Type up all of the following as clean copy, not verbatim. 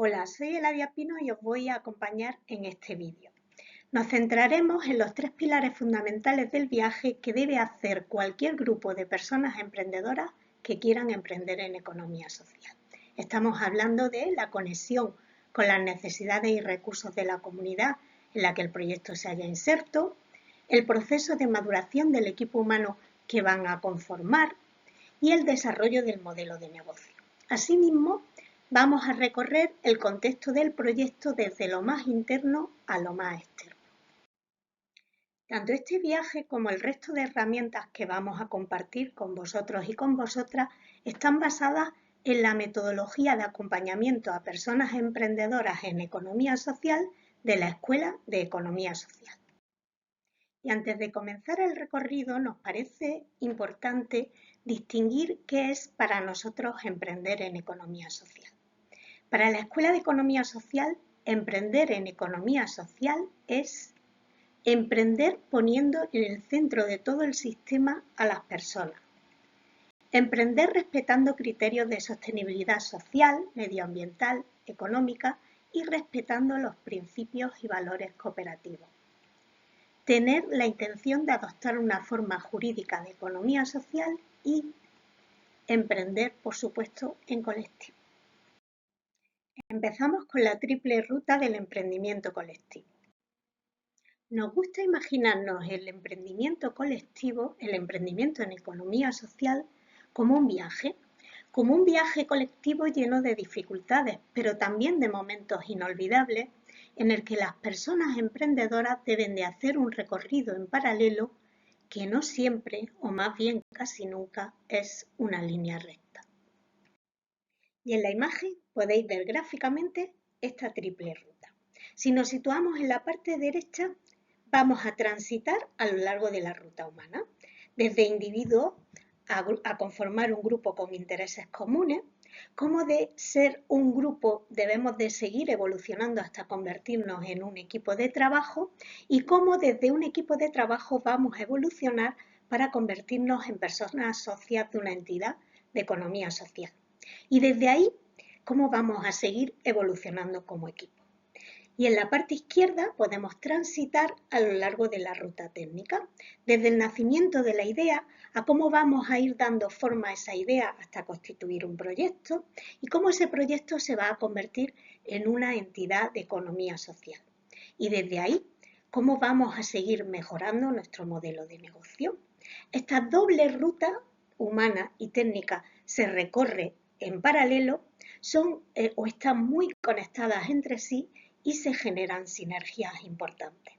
Hola, soy Eladia Pino y os voy a acompañar en este vídeo. Nos centraremos en los tres pilares fundamentales del viaje que debe hacer cualquier grupo de personas emprendedoras que quieran emprender en economía social. Estamos hablando de la conexión con las necesidades y recursos de la comunidad en la que el proyecto se haya inserto, el proceso de maduración del equipo humano que van a conformar y el desarrollo del modelo de negocio. Asimismo, vamos a recorrer el contexto del proyecto desde lo más interno a lo más externo. Tanto este viaje como el resto de herramientas que vamos a compartir con vosotros y con vosotras están basadas en la metodología de acompañamiento a personas emprendedoras en economía social de la Escuela de Economía Social. Y antes de comenzar el recorrido, nos parece importante distinguir qué es para nosotros emprender en economía social. Para la Escuela de Economía Social, emprender en economía social es emprender poniendo en el centro de todo el sistema a las personas. Emprender respetando criterios de sostenibilidad social, medioambiental, económica y respetando los principios y valores cooperativos. Tener la intención de adoptar una forma jurídica de economía social y emprender, por supuesto, en colectivo. Empezamos con la triple ruta del emprendimiento colectivo. Nos gusta imaginarnos el emprendimiento colectivo, el emprendimiento en economía social, como un viaje colectivo lleno de dificultades, pero también de momentos inolvidables en el que las personas emprendedoras deben de hacer un recorrido en paralelo que no siempre, o más bien casi nunca, es una línea recta. Y en la imagen podéis ver gráficamente esta triple ruta. Si nos situamos en la parte derecha, vamos a transitar a lo largo de la ruta humana, desde individuos a conformar un grupo con intereses comunes, cómo de ser un grupo debemos de seguir evolucionando hasta convertirnos en un equipo de trabajo y cómo desde un equipo de trabajo vamos a evolucionar para convertirnos en personas socias de una entidad de economía social. Y desde ahí, cómo vamos a seguir evolucionando como equipo. Y en la parte izquierda podemos transitar a lo largo de la ruta técnica, desde el nacimiento de la idea a cómo vamos a ir dando forma a esa idea hasta constituir un proyecto y cómo ese proyecto se va a convertir en una entidad de economía social. Y desde ahí, cómo vamos a seguir mejorando nuestro modelo de negocio. Esta doble ruta humana y técnica se recorre en paralelo, son o están muy conectadas entre sí y se generan sinergias importantes.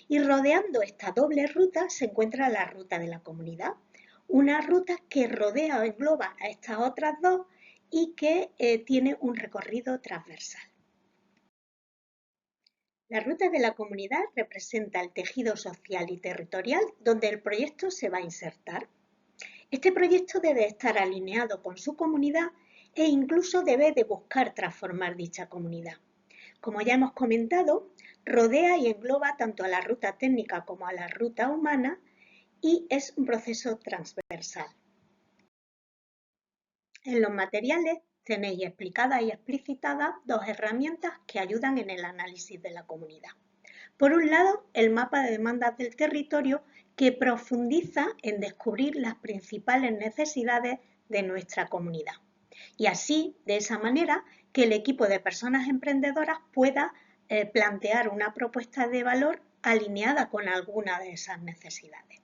Y rodeando esta doble ruta se encuentra la ruta de la comunidad, una ruta que rodea o engloba a estas otras dos y que tiene un recorrido transversal. La ruta de la comunidad representa el tejido social y territorial donde el proyecto se va a insertar. Este proyecto debe estar alineado con su comunidad e incluso debe de buscar transformar dicha comunidad. Como ya hemos comentado, rodea y engloba tanto a la ruta técnica como a la ruta humana y es un proceso transversal. En los materiales tenéis explicadas y explicitadas dos herramientas que ayudan en el análisis de la comunidad. Por un lado, el mapa de demandas del territorio que profundiza en descubrir las principales necesidades de nuestra comunidad. Y así, de esa manera, que el equipo de personas emprendedoras pueda plantear una propuesta de valor alineada con alguna de esas necesidades.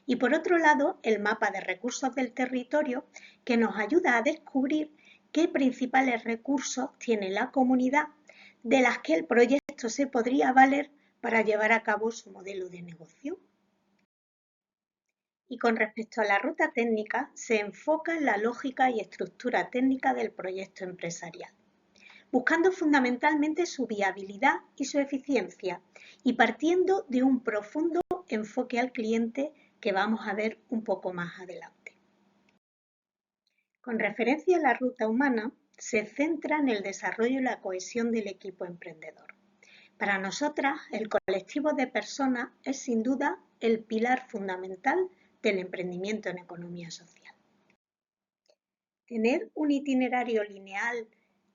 Y por otro lado, el mapa de recursos del territorio que nos ayuda a descubrir qué principales recursos tiene la comunidad de las que el proyecto se podría valer para llevar a cabo su modelo de negocio. Y con respecto a la ruta técnica, se enfoca en la lógica y estructura técnica del proyecto empresarial, buscando fundamentalmente su viabilidad y su eficiencia y partiendo de un profundo enfoque al cliente que vamos a ver un poco más adelante. Con referencia a la ruta humana, se centra en el desarrollo y la cohesión del equipo emprendedor. Para nosotras, el colectivo de personas es sin duda el pilar fundamental del emprendimiento en economía social. Tener un itinerario lineal,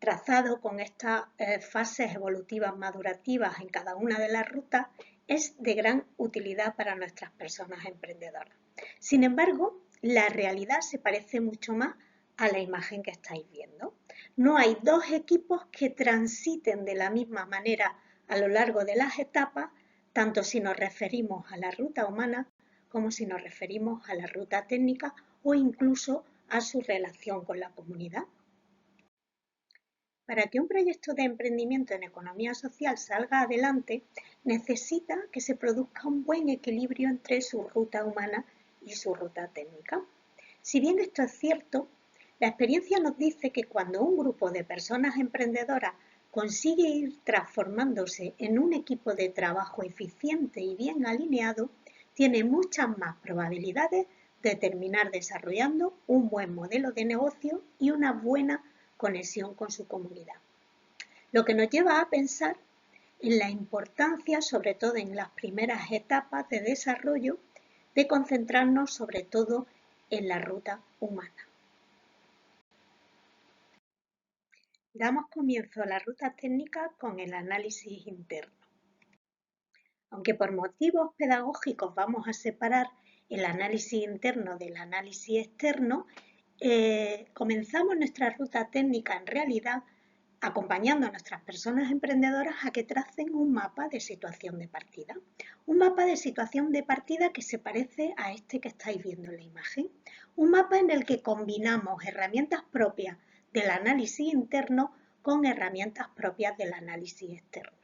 trazado con estas fases evolutivas madurativas en cada una de las rutas es de gran utilidad para nuestras personas emprendedoras. Sin embargo, la realidad se parece mucho más a la imagen que estáis viendo. No hay dos equipos que transiten de la misma manera a lo largo de las etapas, tanto si nos referimos a la ruta humana como si nos referimos a la ruta técnica o incluso a su relación con la comunidad. Para que un proyecto de emprendimiento en economía social salga adelante, necesita que se produzca un buen equilibrio entre su ruta humana y su ruta técnica. Si bien esto es cierto, la experiencia nos dice que cuando un grupo de personas emprendedoras consigue ir transformándose en un equipo de trabajo eficiente y bien alineado, tiene muchas más probabilidades de terminar desarrollando un buen modelo de negocio y una buena conexión con su comunidad. Lo que nos lleva a pensar en la importancia, sobre todo en las primeras etapas de desarrollo, de concentrarnos sobre todo en la ruta humana. Damos comienzo a la ruta técnica con el análisis interno. Aunque por motivos pedagógicos vamos a separar el análisis interno del análisis externo, comenzamos nuestra ruta técnica en realidad acompañando a nuestras personas emprendedoras a que tracen un mapa de situación de partida. Un mapa de situación de partida que se parece a este que estáis viendo en la imagen. Un mapa en el que combinamos herramientas propias del análisis interno con herramientas propias del análisis externo.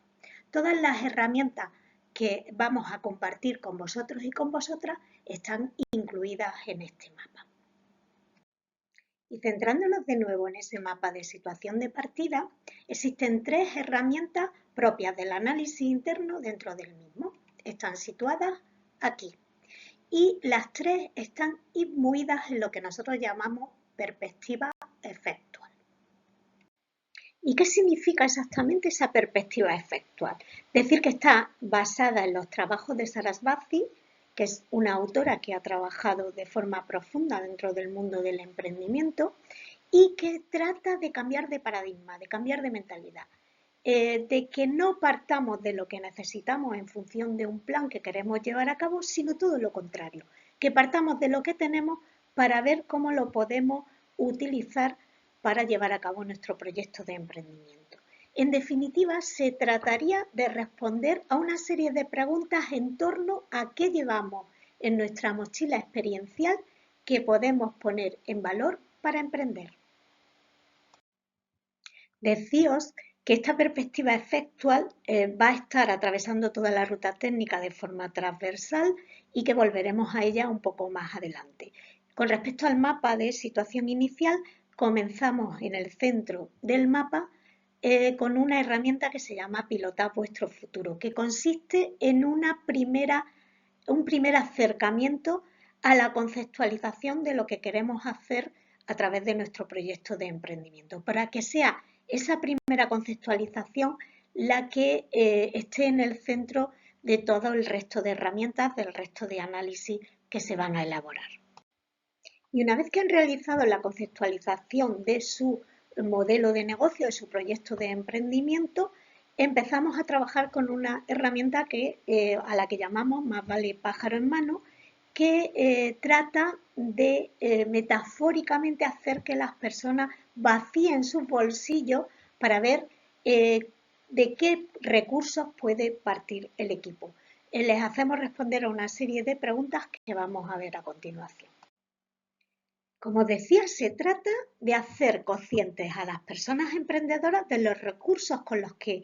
Todas las herramientas que vamos a compartir con vosotros y con vosotras están incluidas en este mapa. Y centrándonos de nuevo en ese mapa de situación de partida, existen tres herramientas propias del análisis interno dentro del mismo. Están situadas aquí. Y las tres están imbuidas en lo que nosotros llamamos perspectiva efectual. ¿Y qué significa exactamente esa perspectiva efectual? Decir que está basada en los trabajos de Sarasvathy, que es una autora que ha trabajado de forma profunda dentro del mundo del emprendimiento y que trata de cambiar de paradigma, de cambiar de mentalidad, de que no partamos de lo que necesitamos en función de un plan que queremos llevar a cabo, sino todo lo contrario, que partamos de lo que tenemos para ver cómo lo podemos utilizar para llevar a cabo nuestro proyecto de emprendimiento. En definitiva, se trataría de responder a una serie de preguntas en torno a qué llevamos en nuestra mochila experiencial que podemos poner en valor para emprender. Decíos que esta perspectiva efectual va a estar atravesando toda la ruta técnica de forma transversal y que volveremos a ella un poco más adelante. Con respecto al mapa de situación inicial, comenzamos en el centro del mapa con una herramienta que se llama Pilotad vuestro futuro, que consiste en un primer acercamiento a la conceptualización de lo que queremos hacer a través de nuestro proyecto de emprendimiento, para que sea esa primera conceptualización la que esté en el centro de todo el resto de herramientas, del resto de análisis que se van a elaborar. Y una vez que han realizado la conceptualización de su modelo de negocio, de su proyecto de emprendimiento, empezamos a trabajar con una herramienta a la que llamamos Más vale pájaro en mano, que trata de metafóricamente hacer que las personas vacíen sus bolsillos para ver de qué recursos puede partir el equipo. Les hacemos responder a una serie de preguntas que vamos a ver a continuación. Como decía, se trata de hacer conscientes a las personas emprendedoras de los recursos con los que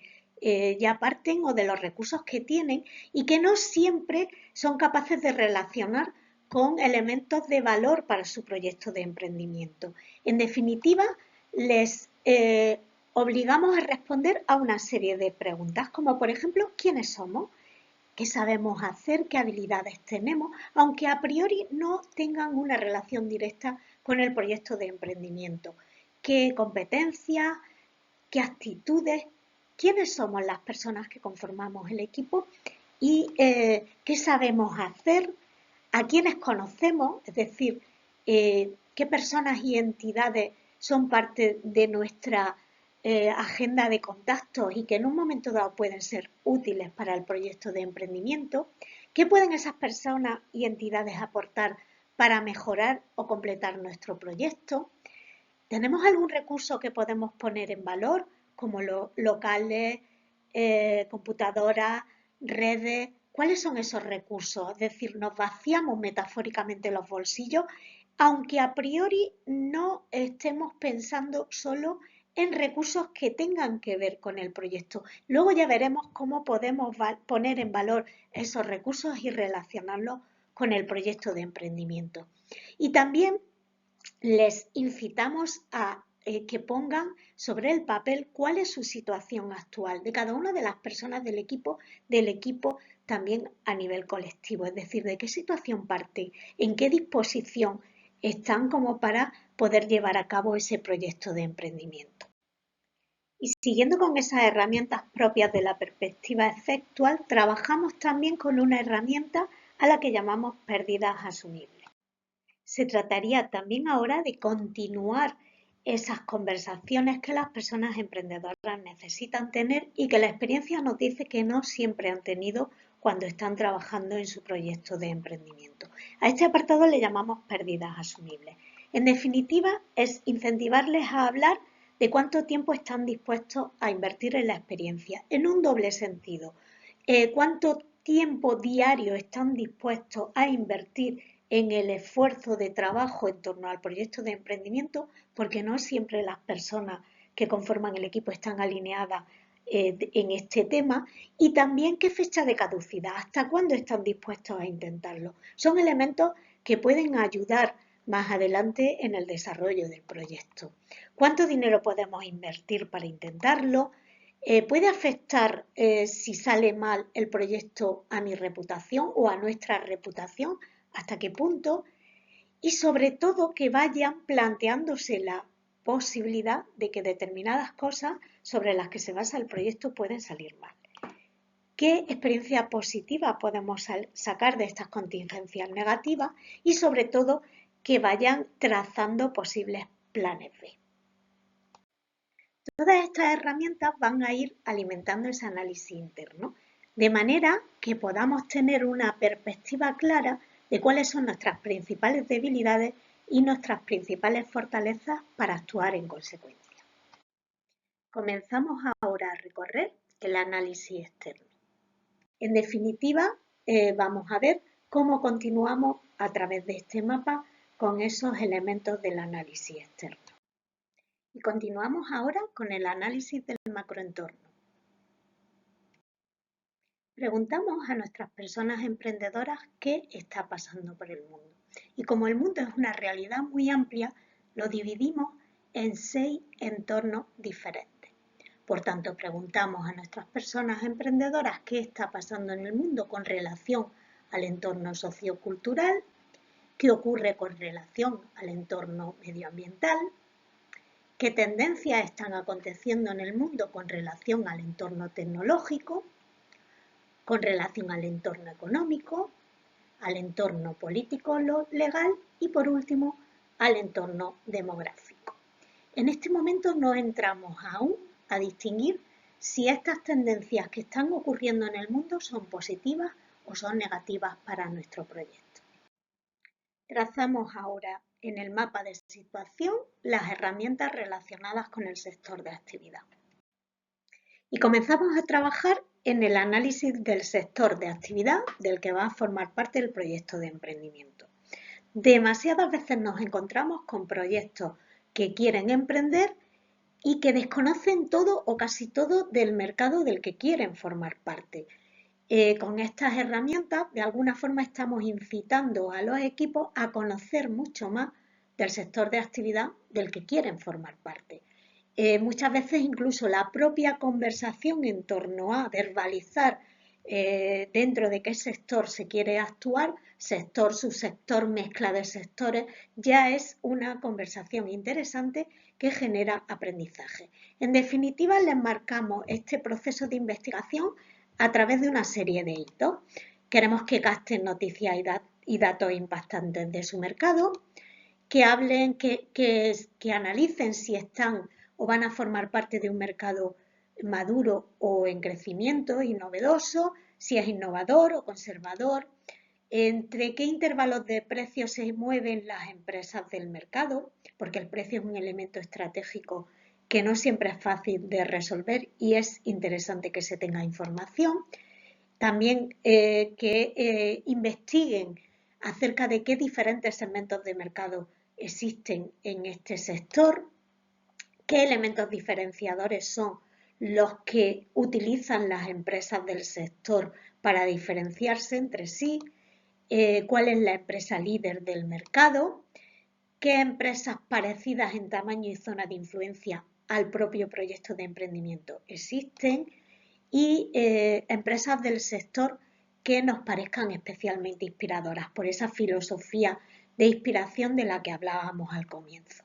ya parten o de los recursos que tienen y que no siempre son capaces de relacionar con elementos de valor para su proyecto de emprendimiento. En definitiva, les obligamos a responder a una serie de preguntas, como por ejemplo, ¿quiénes somos? ¿Qué sabemos hacer? ¿Qué habilidades tenemos? Aunque a priori no tengan una relación directa con el proyecto de emprendimiento. ¿Qué competencias? ¿Qué actitudes? ¿Quiénes somos las personas que conformamos el equipo? ¿Y qué sabemos hacer? ¿A quiénes conocemos? Es decir, ¿qué personas y entidades son parte de nuestra agenda de contactos y que en un momento dado pueden ser útiles para el proyecto de emprendimiento. ¿Qué pueden esas personas y entidades aportar para mejorar o completar nuestro proyecto? ¿Tenemos algún recurso que podemos poner en valor, como los locales, computadoras, redes? ¿Cuáles son esos recursos? Es decir, nos vaciamos metafóricamente los bolsillos, aunque a priori no estemos pensando solo en recursos que tengan que ver con el proyecto. Luego ya veremos cómo podemos poner en valor esos recursos y relacionarlos con el proyecto de emprendimiento. Y también les incitamos a que pongan sobre el papel cuál es su situación actual de cada una de las personas del equipo también a nivel colectivo, es decir, de qué situación parte, en qué disposición están como para poder llevar a cabo ese proyecto de emprendimiento. Y siguiendo con esas herramientas propias de la perspectiva efectual, trabajamos también con una herramienta a la que llamamos pérdidas asumibles. Se trataría también ahora de continuar esas conversaciones que las personas emprendedoras necesitan tener y que la experiencia nos dice que no siempre han tenido cuando están trabajando en su proyecto de emprendimiento. A este apartado le llamamos pérdidas asumibles. En definitiva, es incentivarles a hablar de cuánto tiempo están dispuestos a invertir en la experiencia, en un doble sentido. Cuánto tiempo diario están dispuestos a invertir en el esfuerzo de trabajo en torno al proyecto de emprendimiento, porque no siempre las personas que conforman el equipo están alineadas en este tema, y también qué fecha de caducidad, hasta cuándo están dispuestos a intentarlo. Son elementos que pueden ayudar más adelante en el desarrollo del proyecto. ¿Cuánto dinero podemos invertir para intentarlo? ¿Puede afectar si sale mal el proyecto a mi reputación o a nuestra reputación? ¿Hasta qué punto? Y sobre todo que vayan planteándose la posibilidad de que determinadas cosas sobre las que se basa el proyecto pueden salir mal. ¿Qué experiencia positiva podemos sacar de estas contingencias negativas? Y sobre todo que vayan trazando posibles planes B. Todas estas herramientas van a ir alimentando ese análisis interno, de manera que podamos tener una perspectiva clara de cuáles son nuestras principales debilidades y nuestras principales fortalezas para actuar en consecuencia. Comenzamos ahora a recorrer el análisis externo. En definitiva, vamos a ver cómo continuamos a través de este mapa con esos elementos del análisis externo. Y continuamos ahora con el análisis del macroentorno. Preguntamos a nuestras personas emprendedoras qué está pasando por el mundo. Y como el mundo es una realidad muy amplia, lo dividimos en 6 entornos diferentes. Por tanto, preguntamos a nuestras personas emprendedoras qué está pasando en el mundo con relación al entorno sociocultural, qué ocurre con relación al entorno medioambiental, qué tendencias están aconteciendo en el mundo con relación al entorno tecnológico, con relación al entorno económico, al entorno político legal y por último al entorno demográfico. En este momento no entramos aún a distinguir si estas tendencias que están ocurriendo en el mundo son positivas o son negativas para nuestro proyecto. Trazamos ahora en el mapa de situación las herramientas relacionadas con el sector de actividad. Y comenzamos a trabajar en el análisis del sector de actividad del que va a formar parte del proyecto de emprendimiento. Demasiadas veces nos encontramos con proyectos que quieren emprender y que desconocen todo o casi todo del mercado del que quieren formar parte. Con estas herramientas, de alguna forma, estamos incitando a los equipos a conocer mucho más del sector de actividad del que quieren formar parte. Muchas veces incluso la propia conversación en torno a verbalizar dentro de qué sector se quiere actuar, sector, subsector, mezcla de sectores, ya es una conversación interesante que genera aprendizaje. En definitiva, les marcamos este proceso de investigación a través de una serie de hitos. Queremos que capten noticias y datos impactantes de su mercado, que hablen, que analicen si están o van a formar parte de un mercado maduro o en crecimiento y novedoso, si es innovador o conservador, entre qué intervalos de precios se mueven las empresas del mercado, porque el precio es un elemento estratégico que no siempre es fácil de resolver y es interesante que se tenga información. También que investiguen acerca de qué diferentes segmentos de mercado existen en este sector, qué elementos diferenciadores son los que utilizan las empresas del sector para diferenciarse entre sí, cuál es la empresa líder del mercado, qué empresas parecidas en tamaño y zona de influencia al propio proyecto de emprendimiento existen y empresas del sector que nos parezcan especialmente inspiradoras por esa filosofía de inspiración de la que hablábamos al comienzo.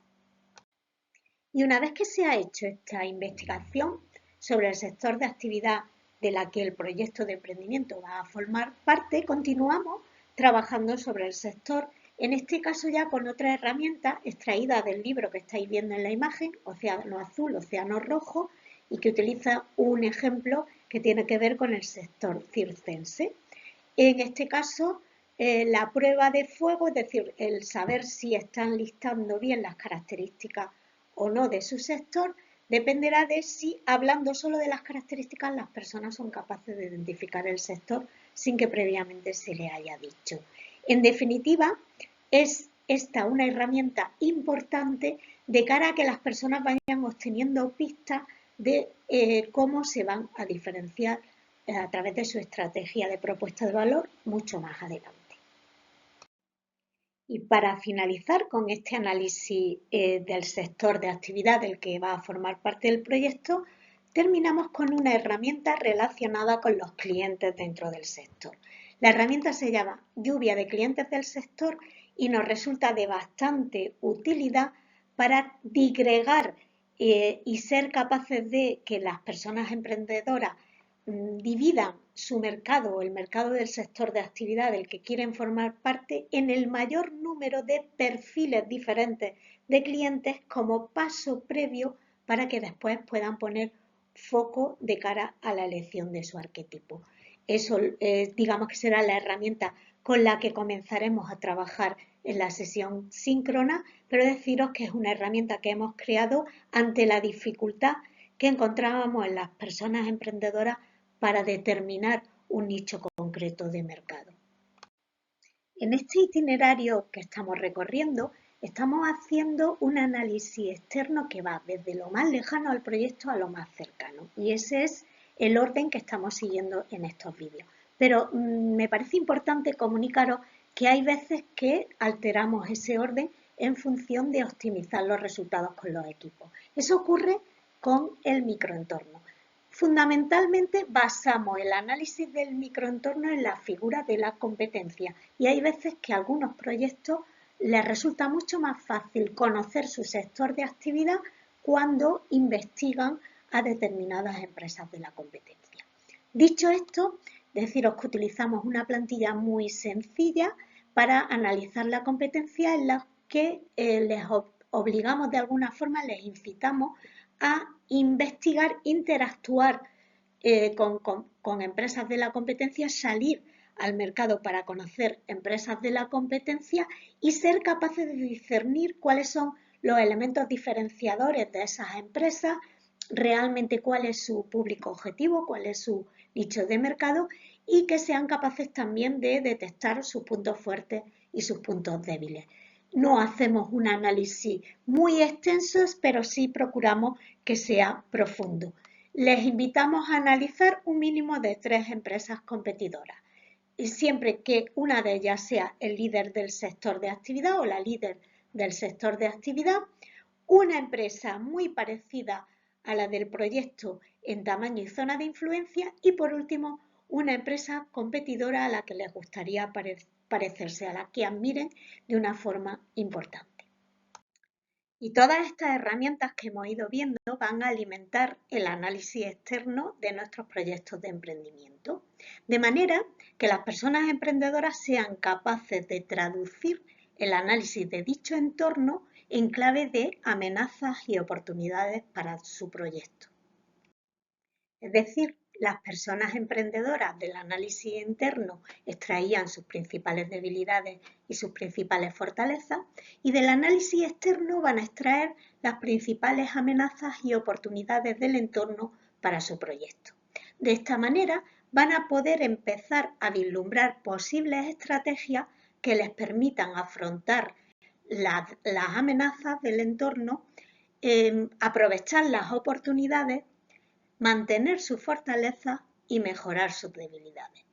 Y una vez que se ha hecho esta investigación sobre el sector de actividad de la que el proyecto de emprendimiento va a formar parte, continuamos trabajando sobre el sector, en este caso ya con otra herramienta extraída del libro que estáis viendo en la imagen, Océano Azul, Océano Rojo, y que utiliza un ejemplo que tiene que ver con el sector circense. En este caso, la prueba de fuego, es decir, el saber si están listando bien las características o no de su sector, dependerá de si, hablando solo de las características, las personas son capaces de identificar el sector sin que previamente se le haya dicho. En definitiva, es esta una herramienta importante de cara a que las personas vayan obteniendo pistas de cómo se van a diferenciar a través de su estrategia de propuesta de valor mucho más adelante. Y para finalizar con este análisis del sector de actividad del que va a formar parte del proyecto, terminamos con una herramienta relacionada con los clientes dentro del sector. La herramienta se llama Lluvia de clientes del sector y nos resulta de bastante utilidad para digregar y ser capaces de que las personas emprendedoras dividan su mercado o el mercado del sector de actividad del que quieren formar parte en el mayor número de perfiles diferentes de clientes como paso previo para que después puedan poner foco de cara a la elección de su arquetipo. Eso digamos que será la herramienta con la que comenzaremos a trabajar en la sesión síncrona, pero deciros que es una herramienta que hemos creado ante la dificultad que encontrábamos en las personas emprendedoras para determinar un nicho concreto de mercado. En este itinerario que estamos recorriendo, estamos haciendo un análisis externo que va desde lo más lejano al proyecto a lo más cercano. Y ese es el orden que estamos siguiendo en estos vídeos. Pero me parece importante comunicaros que hay veces que alteramos ese orden en función de optimizar los resultados con los equipos. Eso ocurre con el microentorno. Fundamentalmente basamos el análisis del microentorno en la figura de la competencia y hay veces que a algunos proyectos les resulta mucho más fácil conocer su sector de actividad cuando investigan a determinadas empresas de la competencia. Dicho esto, deciros que utilizamos una plantilla muy sencilla para analizar la competencia en la que les obligamos de alguna forma, les incitamos a investigar, interactuar con empresas de la competencia, salir al mercado para conocer empresas de la competencia y ser capaces de discernir cuáles son los elementos diferenciadores de esas empresas, realmente cuál es su público objetivo, cuál es su nicho de mercado y que sean capaces también de detectar sus puntos fuertes y sus puntos débiles. No hacemos un análisis muy extenso, pero sí procuramos que sea profundo. Les invitamos a analizar un mínimo de 3 empresas competidoras, y siempre que una de ellas sea el líder del sector de actividad o la líder del sector de actividad, una empresa muy parecida a la del proyecto en tamaño y zona de influencia y, por último, una empresa competidora a la que les gustaría parecerse, a la que admiren de una forma importante. Y todas estas herramientas que hemos ido viendo van a alimentar el análisis externo de nuestros proyectos de emprendimiento, de manera que las personas emprendedoras sean capaces de traducir el análisis de dicho entorno en clave de amenazas y oportunidades para su proyecto. Es decir, las personas emprendedoras del análisis interno extraían sus principales debilidades y sus principales fortalezas, y del análisis externo van a extraer las principales amenazas y oportunidades del entorno para su proyecto. De esta manera van a poder empezar a vislumbrar posibles estrategias que les permitan afrontar las amenazas del entorno, aprovechar las oportunidades, mantener sus fortalezas y mejorar sus debilidades.